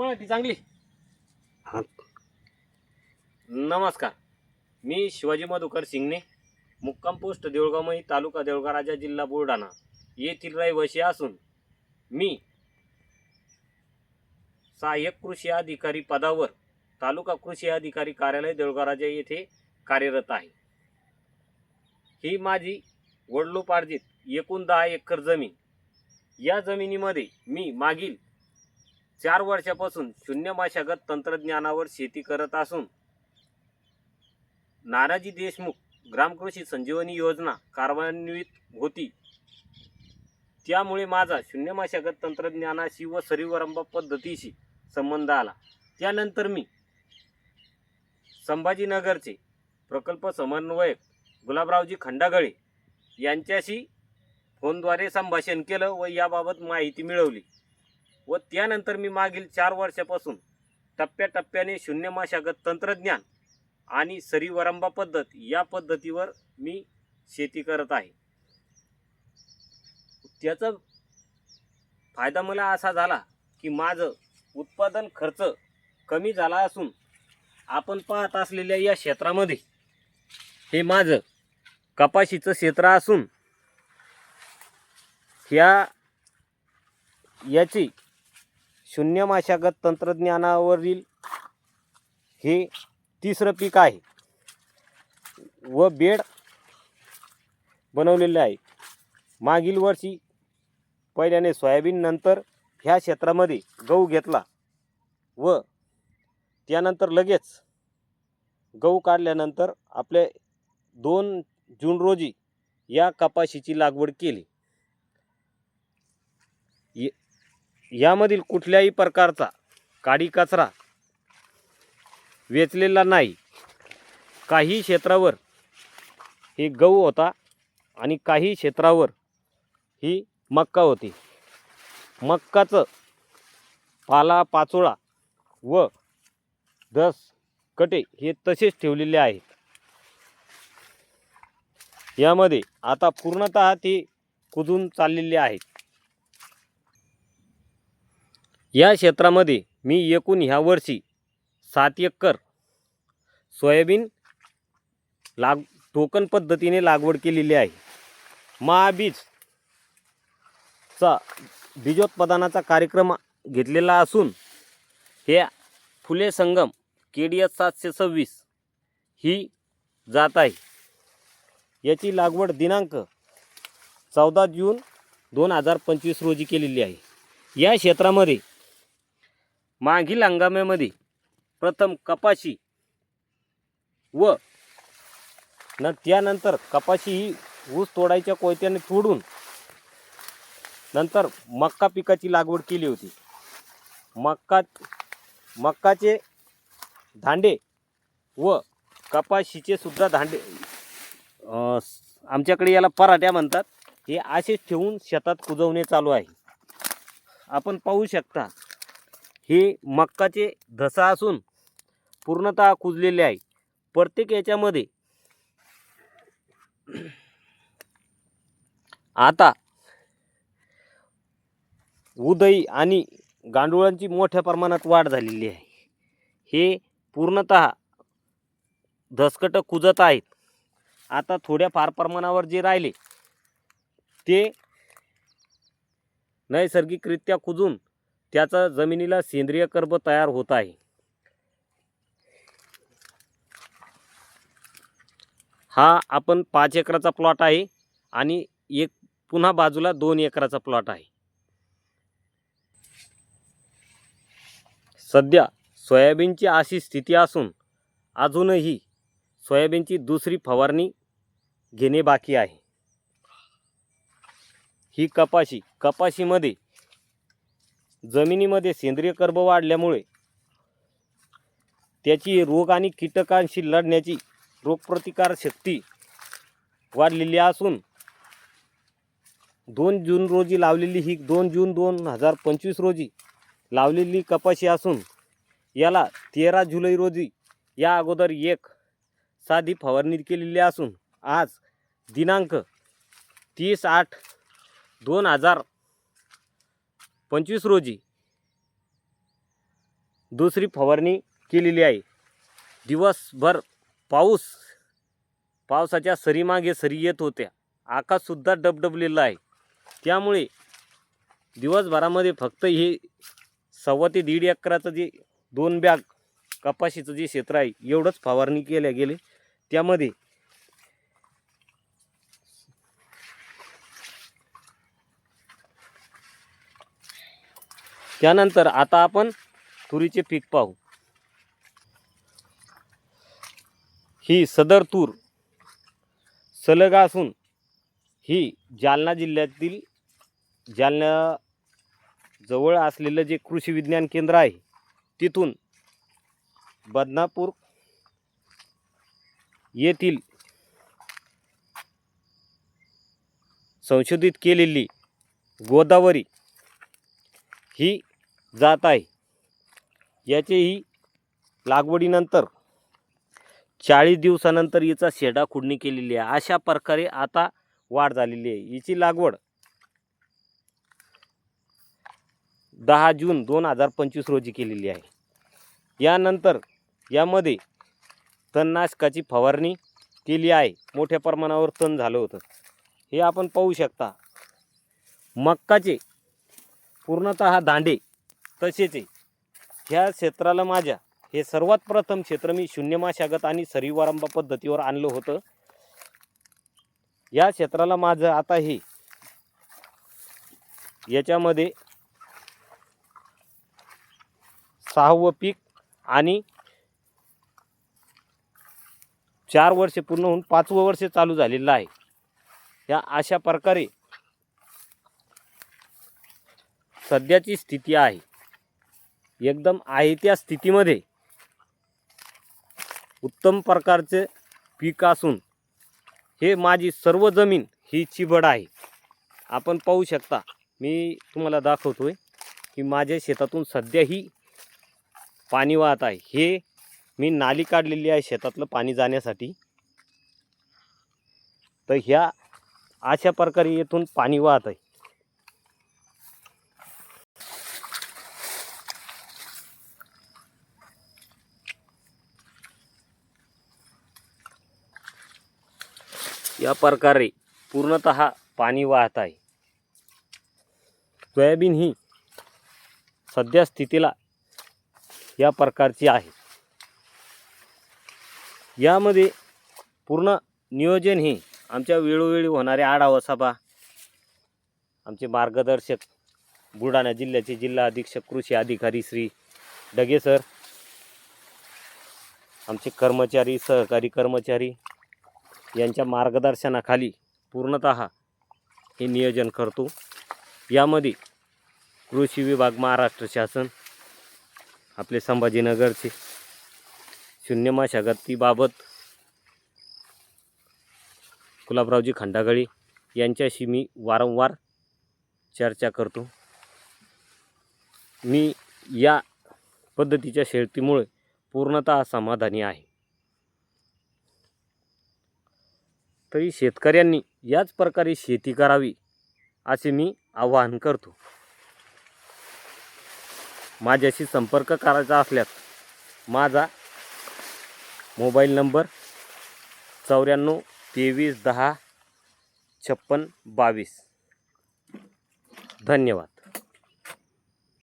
पळती चांगली. हा. नमस्कार, मी शिवाजी मधुकर सिंगणे, मुक्काम पोस्ट देऊळगावमही, तालुका देऊळगाव, राजा जिल्हा बुलढाणा येथील रहिवासी असून मी सहाय्यक कृषी अधिकारी पदावर तालुका कृषी अधिकारी कार्यालय देऊळगाव राजा येथे कार्यरत आहे. ही माझी वडिलोपार्जित एकूण 10 एकर जमीन. या जमिनीमध्ये मी मागील 4 वर्षापासून शून्य मशागत तंत्रज्ञानावर शेती करत असून नानाजी देशमुख ग्रामकृषी संजीवनी योजना कार्यान्वित होती. त्यामुळे माझा शून्य मशागत तंत्रज्ञानाशी व सरीवरंबा पद्धतीशी संबंध आला. त्यानंतर मी संभाजीनगरचे प्रकल्प समन्वयक गुलाबरावजी खंडागळे यांच्याशी फोनद्वारे संभाषण केलं व याबाबत माहिती मिळवली व त्यानंतर मी मागील 4 वर्षापासून टप्प्याटप्प्याने शून्य मशागत तंत्रज्ञान आणि सरीवरंबा पद्धत या पद्धतीवर मी शेती करत आहे. त्याचा फायदा मला असा झाला की माझं उत्पादन खर्च कमी झाला असून आपण पाहत असलेल्या या क्षेत्रामध्ये हे माझं कपाशीचं क्षेत्र असून याची शून्य मशागत तंत्रज्ञानावरील हे 3रं पीक आहे व बेड बनवलेले आहे. मागील वर्षी पहिल्याने सोयाबीन, नंतर ह्या क्षेत्रामध्ये गहू घेतला व त्यानंतर लगेच गहू काढल्यानंतर आपले 2 जून रोजी या कपाशीची लागवड केली. यामधील कुठल्याही प्रकारचा काडी कचरा वेचलेला नाही. काही क्षेत्रावर हे गहू होता आणि काही क्षेत्रावर ही मक्का होती. मक्काचं पाला पाचोळा व 10 कटे हे तसेच ठेवलेले आहेत. यामध्ये आता पूर्णतः ते कुजून चाललेले आहेत. या क्षेत्रामध्ये मी एकूण ह्या वर्षी 7 एकर सोयाबीन टोकन पद्धतीने लागवड केलेली आहे. महाबीजचा बीजोत्पादनाचा कार्यक्रम घेतलेला असून हे फुले संगम KDS 726 ही जात आहे. याची लागवड दिनांक 14 जून 2025 रोजी केलेली आहे. या क्षेत्रामध्ये मागील हंगामामध्ये प्रथम कपाशी व त्यानंतर कपाशी ही ऊस तोडायच्या कोयत्याने तोडून नंतर मक्का पिकाची लागवड केली होती. मक्काचे धांडे व कपाशीचे सुद्धा धांडे, आमच्याकडे याला पराठ्या म्हणतात, हे असेच ठेवून शेतात कुजवणे चालू आहे. आपण पाहू शकता हे मक्काचे धसा असून पूर्णतः कुजलेले आहे. प्रत्येक याच्यामध्ये आता उदई आणि गांडुळांची मोठ्या प्रमाणात वाढ झालेली आहे. हे पूर्णतः धसकट कुजत आहेत. आता थोड्या फार प्रमाणावर जे राहिले ते नैसर्गिकरित्या कुजून त्याचा जमिनीला सेंद्रिय कर्ब तयार होत आहे. हा आपण 5 एकराचा प्लॉट आहे आणि एक पुन्हा बाजूला 2 एकराचा प्लॉट आहे. सध्या सोयाबीनची अशी स्थिती असून अजूनही सोयाबीनची दुसरी फवारणी घेणे बाकी आहे. ही कपाशीमध्ये जमिनीमध्ये सेंद्रिय कर्ब वाढल्यामुळे त्याची रोग आणि कीटकांशी लढण्याची रोगप्रतिकार शक्ती वाढलेली असून 2 जून रोजी लावलेली ही 2 जून 2025 रोजी लावलेली कपाशी असून याला 13 जुलै रोजी या अगोदर एक साधी फवारणी केलेली असून आज दिनांक 30/8/2025 रोजी दुसरी फवारणी केलेली आहे. दिवसभर पावसाच्या सरीमागे सरी येत होत्या. आकाशसुद्धा डबडबलेलं आहे. त्यामुळे दिवसभरामध्ये फक्त हे 1.25 ते 1.5 एकराचं जे 2 बॅग कपाशीचं जे क्षेत्र आहे एवढंच फवारणी केल्या गेले. त्यामध्ये त्यानंतर आता आपण तुरीचे पीक पाहू. ही सदर तूर सलग असून ही जालना जिल्ह्यातील जालना जवळ असलेलं जे कृषी विज्ञान केंद्र आहे तिथून बदनापूर येथील संशोधित केलेली गोदावरी ही जात आहे. याचेही लागवडीनंतर 40 दिवसानंतर याचा शेडा खुडणी केलेली आहे. अशा प्रकारे आता वाढ झालेली आहे. हिची लागवड 10 जून 2025 रोजी केलेली आहे. यानंतर यामध्ये तणनाशकाची फवारणी केली आहे. मोठ्या प्रमाणावर तण झालं होतं. हे आपण पाहू शकता. मक्काचे पूर्णतः दांडे तसेच ह्या क्षेत्राला माझ्या हे सर्वात प्रथम क्षेत्र मी शून्य मशागत आणि सरीवारंबा पद्धतीवर आणलं होतं. या क्षेत्राला माझं आता हे याच्यामध्ये 6वं पीक आणि 4 वर्ष पूर्ण होऊन 5वं वर्ष चालू झालेलं आहे. या अशा प्रकारे सध्याची स्थिती आहे. एकदम आहे त्या स्थितीमध्ये उत्तम प्रकारचे पीक असून हे माझी सर्व जमीन ही चिबड आहे. आपण पाहू शकता. मी तुम्हाला दाखवतोय की माझ्या शेतातून सध्याही पाणी वाहत आहे. हे मी नाली काढलेली आहे शेतातलं पाणी जाण्यासाठी. तर ह्या अशा प्रकारे येथून पाणी वाहत आहे. या प्रकारे पूर्णतः पाणी वाहत आहे. सोयाबीन ही सध्या स्थितीला या प्रकारची आहे. यामध्ये पूर्ण नियोजन हे आमच्या वेळोवेळी होणाऱ्या आढावा सभा, आमचे मार्गदर्शक बुलढाणा जिल्ह्याचे जिल्हा अधीक्षक कृषी अधिकारी श्री डगे सर, आमचे कर्मचारी सहकारी कर्मचारी यांच्या मार्गदर्शनाखाली पूर्णतः हे नियोजन करतो. यामध्ये कृषी विभाग, महाराष्ट्र शासन, आपले संभाजीनगरचे शून्य मशागतीबाबत गुलाबरावजी खंडागळे यांच्याशी मी वारंवार चर्चा करतो. मी या पद्धतीच्या शेतीमुळे पूर्णतः समाधानी आहे. तरी शेतकऱ्यांनी याच प्रकारे शेती करावी असे मी आवाहन करतो. माझ्याशी संपर्क करायचा असल्यास माझा मोबाईल नंबर 94 23 10 56 22. धन्यवाद.